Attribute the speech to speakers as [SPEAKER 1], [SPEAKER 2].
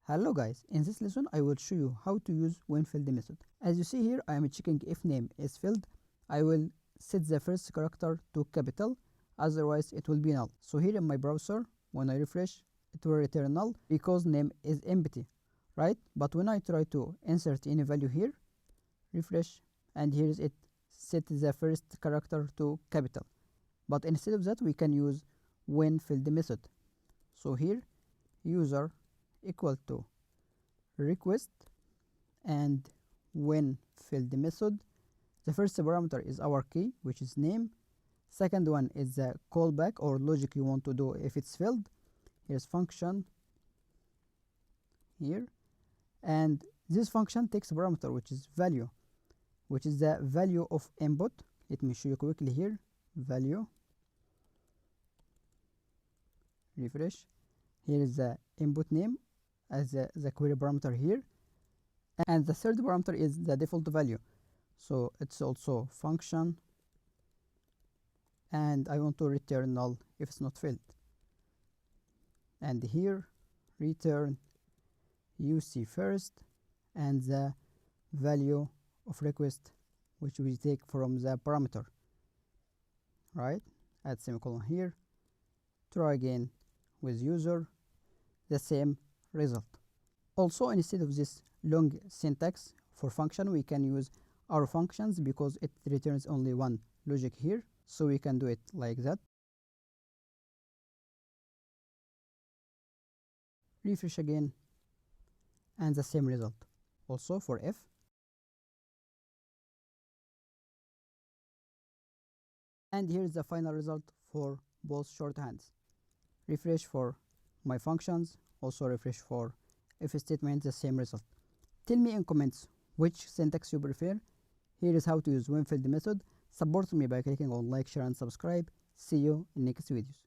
[SPEAKER 1] Hello guys, in this lesson I will show you how to use whenFilled method. As you see here, I am checking if name is filled. I will set the first character to capital, otherwise it will be null. So here in my browser, when I refresh, it will return null because name is empty, right? But when I try to insert any value here, refresh, and here is it set the first character to capital. But instead of that, we can use whenFilled method. So here, user equal to request and whenFilled method. The first parameter is our key, which is name. Second one is the callback or logic you want to do if it's filled. Here's function here, and this function takes a parameter which is value, which is the value of input. Let me show you quickly here. Value, refresh. Here is the input name as the query parameter here, and the third parameter is the default value, so it's also function, and I want to return null if it's not filled. And here return UC first and the value of request, which we take from the parameter, right? Add semicolon here. Try again with user, the same result. Also, instead of this long syntax for function, we can use our functions because it returns only one logic here, so we can do it like that. Refresh again, and the same result also for if. And here's the final result for both shorthands. Refresh for my functions, also refresh for if statement, the same result. Tell me in comments which syntax you prefer. Here is how to use whenFilled method. Support me by clicking on like, share and subscribe. See you in next videos.